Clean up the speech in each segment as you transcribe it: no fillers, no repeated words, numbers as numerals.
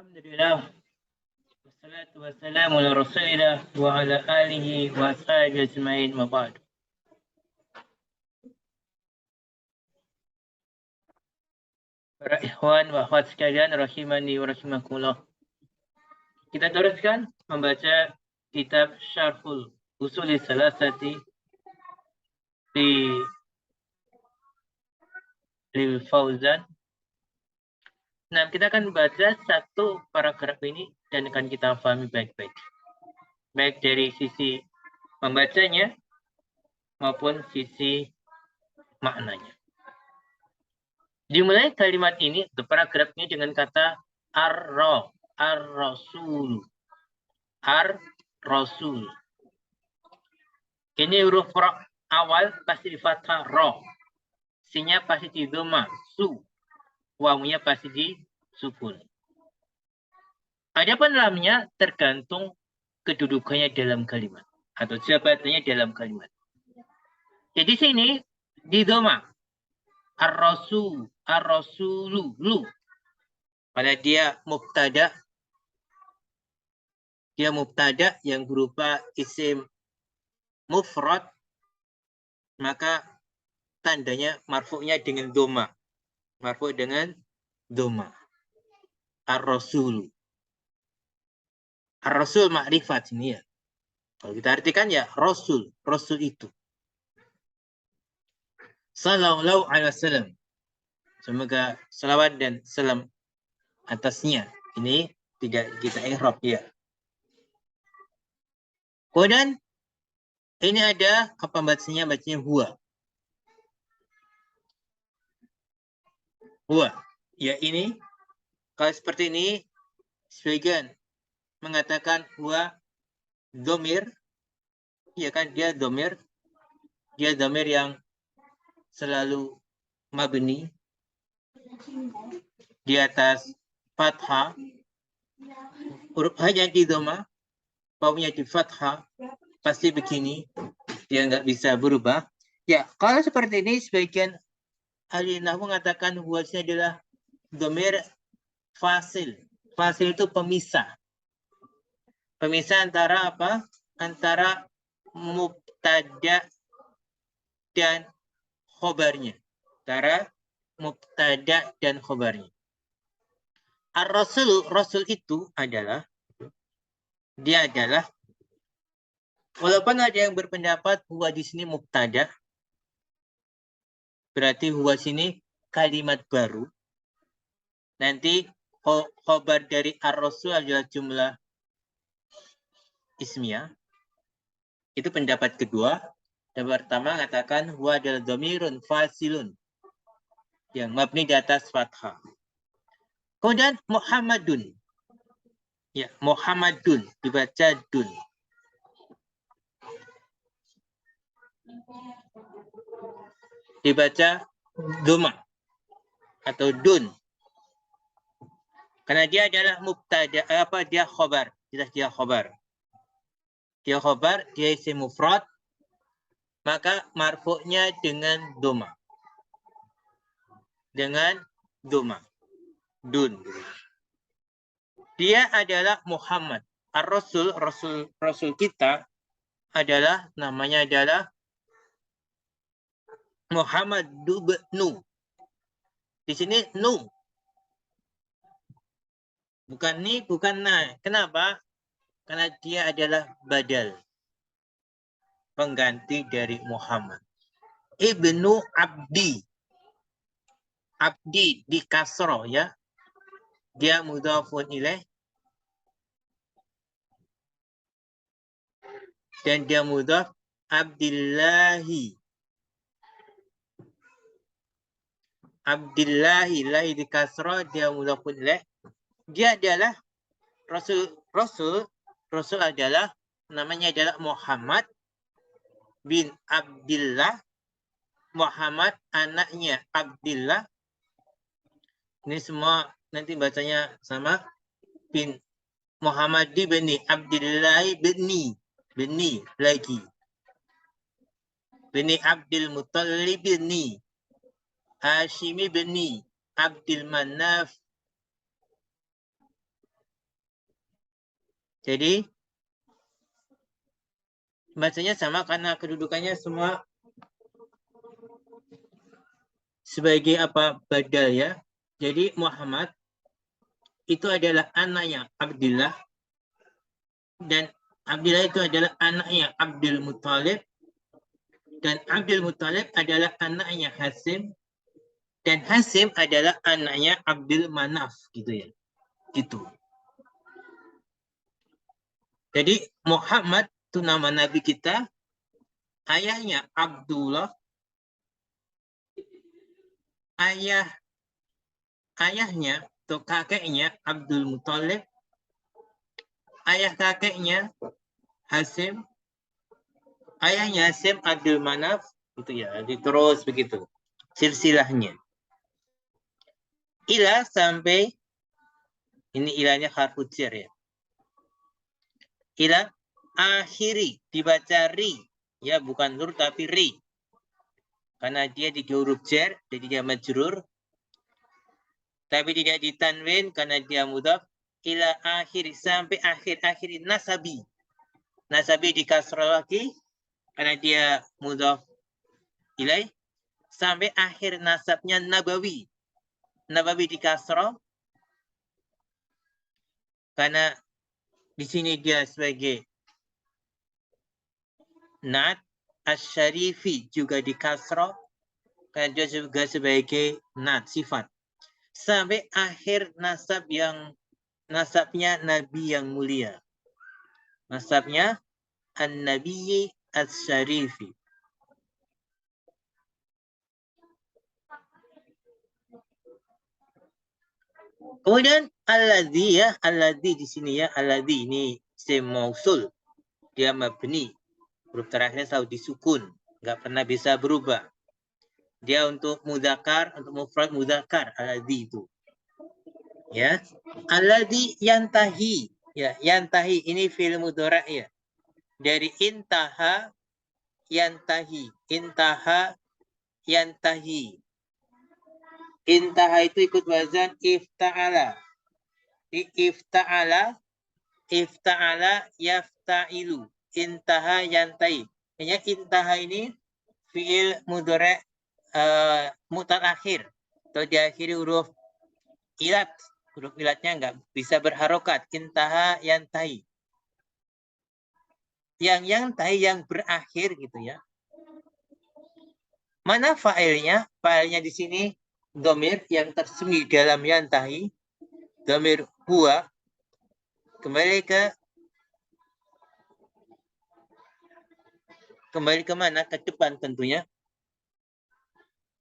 Alhamdulillah, wassalatu wassalamu ala rasulillah wa ala alihi wa ashabihi ajma'in wa ba'd. Para ikhwan wa akhwat sekalian rahimani wa rahimakumullah. Kita teruskan membaca kitab Syarhul Usuli Salasati lil Fauzan. Nah, kita akan baca satu paragraf ini dan akan kita pahami baik-baik. Baik dari sisi membacanya maupun sisi maknanya. Dimulai kalimat ini, paragrafnya dengan kata ar-rasul. Ar-rasul. Ini huruf ra awal pasti di fathah ra. Sinya pasti di dhamma su. Wawunya pasti di sukun. Adapun lamnya tergantung kedudukannya dalam kalimat atau jabatannya dalam kalimat. Jadi sini di dhamma ar-rasulu lu. Pada dia mubtada yang berupa isim mufrad, maka tandanya marfu'nya dengan dhamma. Marfu' dengan dhamma. Ar-rasul. Ar-rasul ma'rifat ini ya. Kalau kita artikan ya rasul, rasul itu. Sallallahu alaihi wasallam. Semoga salawat dan salam atasnya. Ini tidak kita i'rab ya. Kemudian ini ada apa bacanya huwa. Huwa. Ya ini kalau seperti ini sebagian mengatakan huwa dhamir. Ya kan dia dhamir. Dia dhamir yang selalu mabni di atas fathah. Huruf hanya di dhamma, wawunya di fathah. Pasti begini, dia nggak bisa berubah. Ya, kalau seperti ini sebagian ahli nahwu mengatakan huwasnya adalah dhamir fasil. Fasil itu pemisah. Pemisah antara apa? Antara mubtada dan khobarnya. Antara mubtada dan khobarnya. Ar-rasul, rasul itu adalah walaupun ada yang berpendapat huwa di sini mubtada, berarti huwa sini kalimat baru. Nanti khobar dari ar-rasul adalah jumlah ismiyah. Itu pendapat kedua. Yang pertama katakan huwa adalah dhamirun fasilun yang mabni di atas fathah. Kemudian Muhammadun. Ya, Muhammadun dibaca dun. Dibaca dhamma atau dun. Karena dia adalah mubtada, dia khobar. Dia khobar. Dia khobar, dia isim mufrad, maka marfu'nya dengan dhamma. Dengan dhamma. Dun. Dia adalah Muhammad. Ar-Rasul, Rasul kita adalah, namanya adalah Muhammad ibnu. Di sini nu. Bukan ni, bukan na. Kenapa? Karena dia adalah badal. Pengganti dari Muhammad. Ibnu Abdi. Abdi di kasroh ya. Dia mudhafun ilaih. Dan dia mudhaf Abdillahi. Abdillahi, lahi di kasroh, dia mudhafun ilaih. Dia adalah Rasul adalah, namanya adalah Muhammad bin Abdillah. Muhammad anaknya Abdillah. Ini semua nanti bacanya sama. Bin Muhammad bin Abdillah bin lagi. Bin Abdul Muttalib bin Hashimi bin Abdul Manaf Jadi bacanya sama karena kedudukannya semua sebagai apa? Badal ya. Jadi Muhammad itu adalah anaknya Abdullah dan Abdullah itu adalah anaknya Abdul Muthalib dan Abdul Muthalib adalah anaknya Hasim dan Hasim adalah anaknya Abdul Manaf gitu ya. Gitu. Jadi Muhammad itu nama nabi kita, ayahnya Abdullah, ayahnya atau kakeknya Abdul Muthalib, ayah kakeknya Hasim, ayahnya Hasim Abdul Manaf, gitu ya. Jadi terus begitu silsilahnya. Ila sampai ini ilahnya harfu jar ya. Ila akhiri dibaca ri ya, bukan nur tapi ri. Karena dia di huruf jar jadi dia majrur. Tapi tidak ditanwin karena dia mudhaf. Ila akhiri sampai akhir nasabi. Nasabi di kasrah lagi karena dia mudhaf ilaih. Sampai akhir nasabnya nabawi. Nabawi di kasrah karena di sini dia sebagai nat. Asy-syarifi juga di kasrah karena dia juga sebagai nat sifat. Sampai akhir nasab yang nasabnya nabi yang mulia. Nasabnya an-nabiyyi asy-syarifi. Kemudian alladzi ya, alladzi di sini ya, alladzi ini isim mausul. Dia mabni. Huruf terakhirnya selalu disukun, nggak pernah bisa berubah. Dia untuk mudzakkar, untuk mufrad mudzakkar, alladzi itu. Ya. Alladzi yantahi. Ya, yantahi ini fi'il mudhari' ya. Dari intaha yantahi. Intaha yantahi. Intaha itu ikut wazan ifta'ala. Ifta'ala, ifta'ala yafta'ilu. Intaha yantahi. Hanya intaha ini fi'il mudhari' mutaakhir atau diakhiri huruf ilat. Huruf ilatnya nggak bisa berharokat. Intaha yantahi. Yang yantahi yang berakhir gitu ya. Mana fa'ilnya? Fa'ilnya di sini domir yang tersembunyi dalam yantahi. Domir huwa. Kembali ke mana? Ke depan tentunya.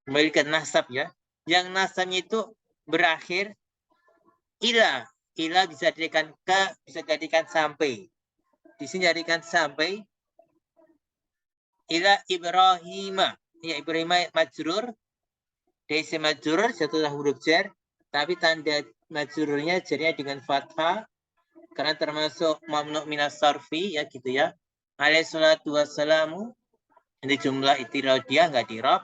Kembali ke nasab ya. Yang nasabnya itu berakhir ila. Ila bisa dijadikan ke, bisa dijadikan sampai. Di sini jadikan sampai ila Ibrahimah. Ya, Ibrahimah majrur. Dari majrur setelah huruf jar, tapi tanda majrurnya jarnya dengan fathah karena termasuk mamnu minas sarfi ya gitu ya. Alaihi salatu wassalamu. Ini jumlah itirafiyah nggak dirab.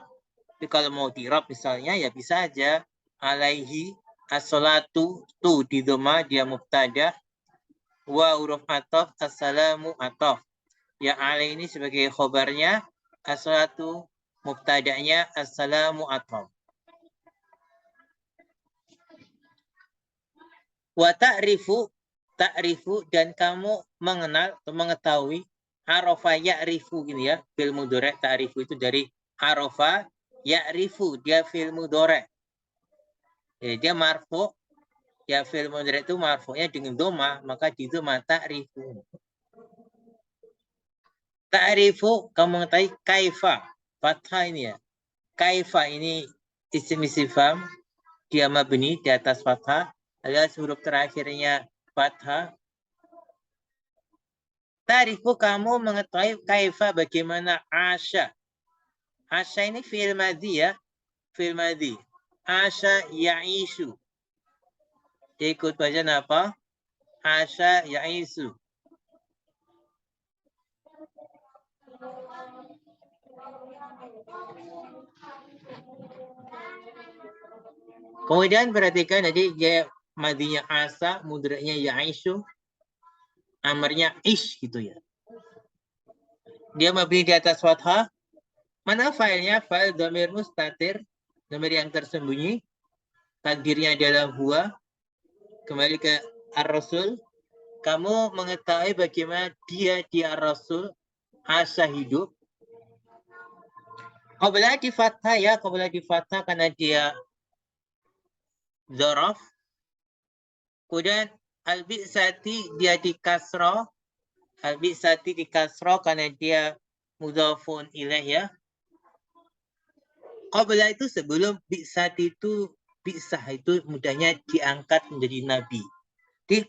Tapi kalau mau dirab misalnya ya bisa aja alaihi as-salatu tu di dhamma dia mubtada wa huruf ataf assalamu ataf. Ya alaihi ini sebagai khobarnya, as-salatu mubtada'nya, assalamu ataf. Wa ta'rifu dan kamu mengenal atau mengetahui arafa ya'rifu gitu ya. Fil mudhari' ta'rifu itu dari arafa ya'rifu, dia fil mudhari'. Ya, dia marfu, ya fil mudhari' itu marfu'nya dengan dhamma, maka di dhamma ta'rifu. Ta'rifu kamu mengetahui kaifa, fathah ini ya. Kaifa ini isim istifham, dia mabni di atas fathah, alias huruf terakhirnya fathah. Ta'rifu kamu mengetahui kaifa bagaimana asya. Asya ini fi'il madhi ya. Fi'il madhi. Asya ya'ishu. Dia ikut bacaan apa? Asya ya'ishu. Kemudian perhatikan tadi dia madhinya asa, mudhari'nya ya'ishu. amarnya ish gitu ya. Dia mabni di atas fathah. Mana filenya? File dhamir mustatir, dhamir yang tersembunyi. Takdirnya adalah huwa. Kembali ke ar-rasul. Kamu mengetahui bagaimana dia Rasul asa hidup. Qabla di fathah ya, qabla di fathah karena dia dzaraf. Kemudian al-bi'sati dia di kasroh. Al-bi'sati di kasroh karena dia mudhafun ilaih ya. Qabla itu sebelum bi'sati itu, bi'sah itu mudahnya diangkat menjadi nabi. Di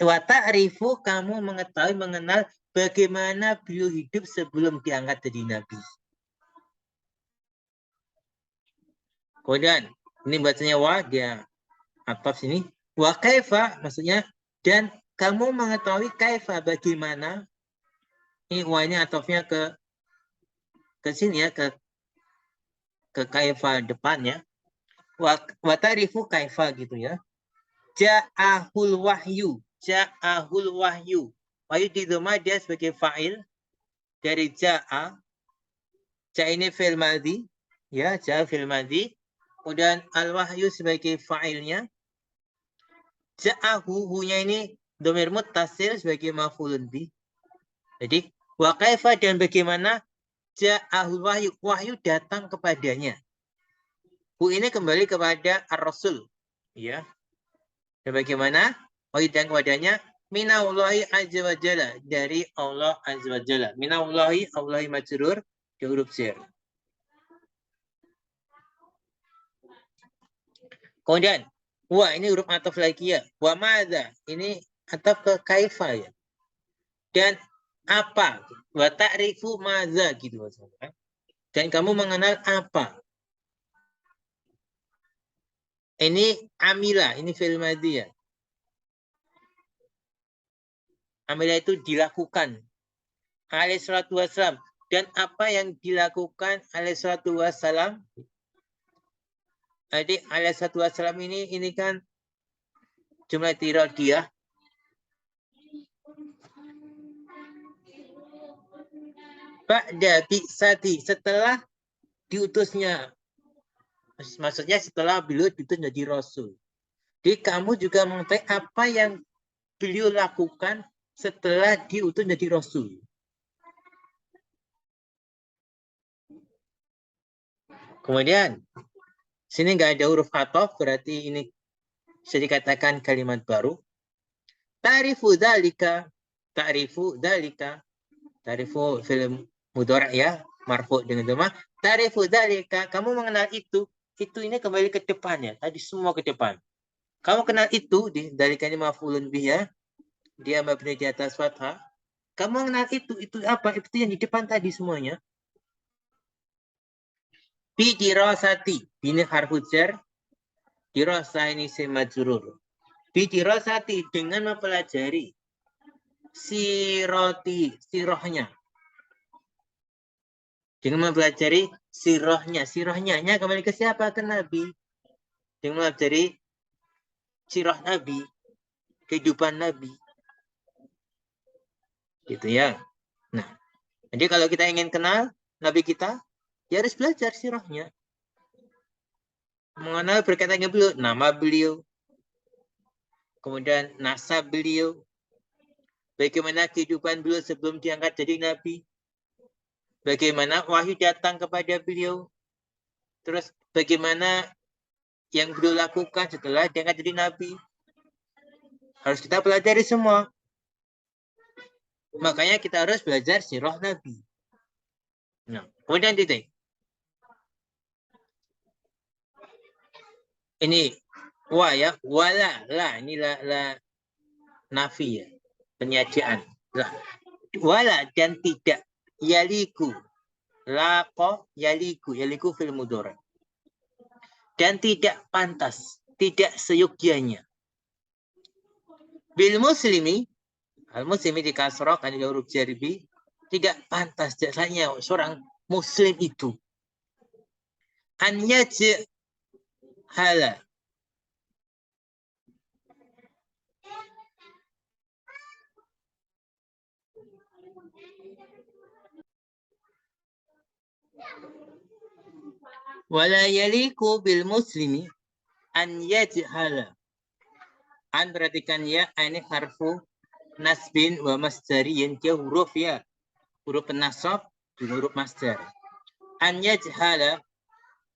wa ta'rifu kamu mengetahui, mengenal bagaimana beliau hidup sebelum diangkat jadi nabi. Kemudian ini bacanya wa, dia ataf sini. Wa kaifa maksudnya dan kamu mengetahui kaifa bagaimana. Ini wa ini atafnya ke sini ya, ke kaifa depannya. Wa ta'rifu kaifa gitu ya. Ja'ahul wahyu. Ja'ahul wahyu. Wahyu di dhamma dia sebagai fa'il dari ja'a. Ja ini fi'il madhi. Ya, ja fi'il madhi. Kemudian al-wahyu sebagai fa'ilnya. Ja'ahu, hu-nya ini dhamir muttasil sebagai maf'ulun bih. Jadi, wa kaifa dan bagaimana ja'ahul wahyu. Wahyu datang kepadanya. Hu ini kembali kepada ar-rasul. Ya. Dan bagaimana wahyu datang kepadanya? Minallahi azza wa jalla. Dari Allah azza wa jalla. Minallahi, Allahi majrur. Di huruf jar. Kemudian, wa ini huruf ataf lagi ya. Wa madza, ini ataf ke kaifa ya. Dan apa? Wa ta'rifu madza gitu. Dan kamu mengenal apa? Ini amila, ini fi'il madhi ya. Amila itu dilakukan. Alaihi salatu wassalam. Dan apa yang dilakukan alaihi salatu wassalam? Jadi alaihi salatu wassalam ini kan jumlah tiradiyah. Ba'da bi'sati, setelah diutusnya. Maksudnya setelah beliau diutus menjadi rasul. Jadi kamu juga mengetahui apa yang beliau lakukan setelah diutus menjadi rasul. Kemudian sini nggak ada huruf ataf, berarti ini bisa dikatakan kalimat baru. Ta'rifu dzalika, ta'rifu dzalika, ta'rifu film mudhari ya, marfu dengan dhamma. Ta'rifu dzalika, kamu mengenal itu ini kembali ke depannya, tadi semua ke depan. Kamu kenal itu, dari kali maf'ulun bih ya, dia mabni di atas fathah. Kamu mengenal itu apa? Itu yang di depan tadi semuanya. Bi dirasati, ini harfu jar. Dirasa ini semajrur. Bi dirasati, dengan mempelajari siroti, sirohnya. Dengan mempelajari sirohnya. Sirohnya kembali ke siapa? Ke Nabi. Dengan mempelajari siroh Nabi. Kehidupan Nabi. Gitu ya. Nah, jadi kalau kita ingin kenal Nabi kita, ya harus belajar sirahnya. Mengenal berkaitannya beliau, nama beliau, kemudian nasab beliau, bagaimana kehidupan beliau sebelum diangkat jadi Nabi, bagaimana wahyu datang kepada beliau, terus bagaimana yang beliau lakukan setelah diangkat jadi Nabi. Harus kita pelajari semua. Makanya kita harus belajar sirah Nabi. Nah, kemudian titik. Ini wa ya, wala, la, ini la nafi ya, penyediaan. Lah, wala dan tidak, yaliku, laqo yaliku fil mudhari. Dan tidak pantas, tidak seyogyanya. Bil muslimi, al muslimi di kasroh kan di huruf jarbi, tidak pantas jasanya seorang muslim itu. An yajhala, Wala yaliku bil muslimi an yajhala. An perhatikan ya, ini harfu nasbin wa masdariyin, dia huruf ya. Huruf penasab juga huruf masdar. An yajhala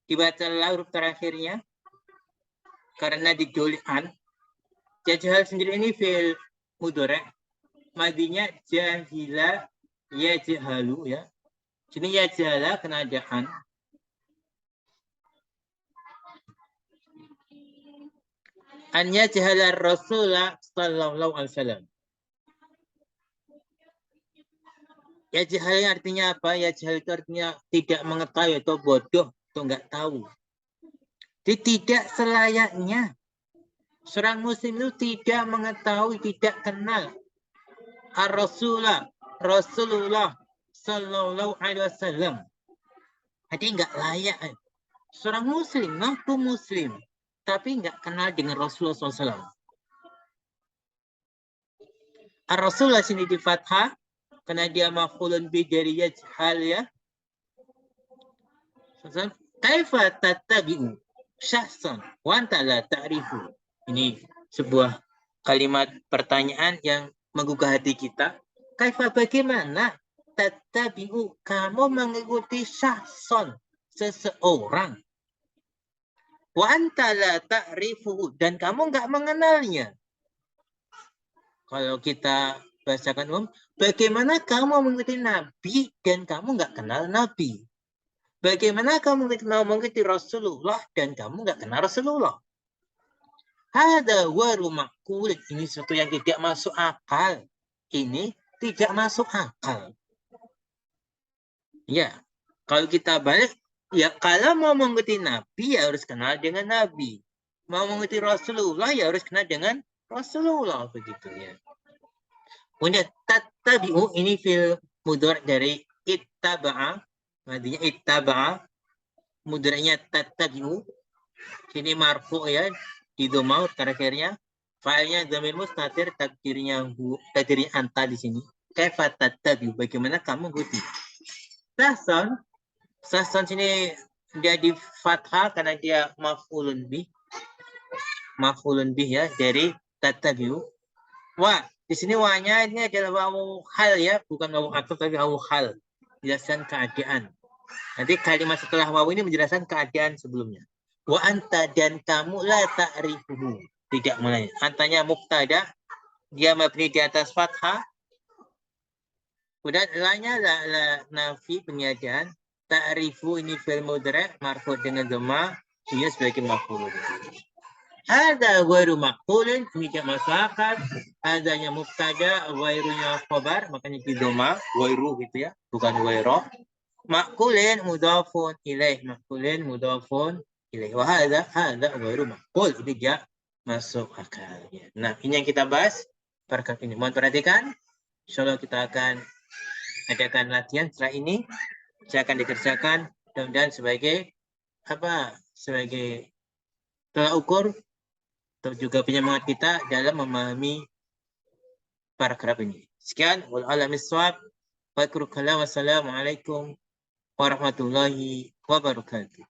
dibacalah huruf terakhirnya karena didoli an. Yajhal sendiri ini fi'il mudhari'. Madinya jahila yajhalu ya. Sini yajhala kena ada an. An yajhala Rasulullah sallallahu alaihi wasallam. Yajhal artinya apa? Yajhal itu artinya tidak mengetahui atau bodoh atau enggak tahu. Jadi tidak selayaknya seorang muslim itu tidak mengetahui, tidak kenal Rasulullah sallallahu alaihi wasallam. Jadi enggak layak. Seorang muslim, ngaku muslim, tapi enggak kenal dengan Rasulullah SAW. Rasulullah sini di fathah karena dia maf'ulun bi dari yajhal ya. Kaifa tattabi'u syakhsan wa anta la ta'rifu. Ini sebuah kalimat pertanyaan yang menggugah hati kita. Kaifa bagaimana tattabi'u kamu mengikuti syakhsan seseorang. Wa anta la ta'rifu dan kamu enggak mengenalnya. Kalau kita bahasakan bagaimana kamu mengikuti Nabi dan kamu nggak kenal Nabi? Bagaimana kamu mengikuti Rasulullah dan kamu nggak kenal Rasulullah? Ada waru makul. Ini sesuatu yang tidak masuk akal. Ini tidak masuk akal. Ya, kalau kita balik, ya kalau mau mengikuti Nabi ya harus kenal dengan Nabi. Mau mengikuti Rasulullah ya harus kenal dengan Rasulullah begitu ya. Kemudian tattabi'u ini fil mudhari dari ittaba'a. Madinya ittaba'a. Mudhari'nya tattabi'u. Sini marfu ya. Di dhamma terakhirnya. Fa'ilnya dhamir mustatir, takdirnya anta di sini. Kaifa tattabi'u. Bagaimana kamu ikuti. Sahsan sini dia di fathah karena dia maf'ulun bih. Maf'ulun bih ya dari tattabi'u. Wa di sini wanya ini adalah wawu hal ya, bukan wawu atau tapi wawu hal. Menjelaskan keadaan. Nanti kalimat setelah wawu ini menjelaskan keadaan sebelumnya. Wa anta dan kamu la ta'rifuhu. Tidak mulai. Antanya mubtada, dia mabni di atas fathah. Kemudian la-nya la nafi peniadaan. Ta'rifu ini fi'il mudhari' marfu dengan dhamma, ini sebagai maf'ul. Ada ghairu maqulin, ini tidak masuk akal. Adanya mubtada, ghairunya khabar, makanya di dhamma, ghairu gitu ya, bukan ghairu. Maqulin mudhafun ilaih, maqulin mudhafun ilaih. Wa hadza ghairu maqul, ini tidak masuk akal. Nah, ini yang kita bahas paragraf ini. Mohon perhatikan. Insyaallah kita akan adakan latihan setelah ini. Saya akan dikerjakan dan sebagai apa? Sebagai tolak ukur atau juga penyemangat kita dalam memahami paragraf ini. Sekian, wallahu a'lam bishawab. Wassalamualaikum warahmatullahi wabarakatuh.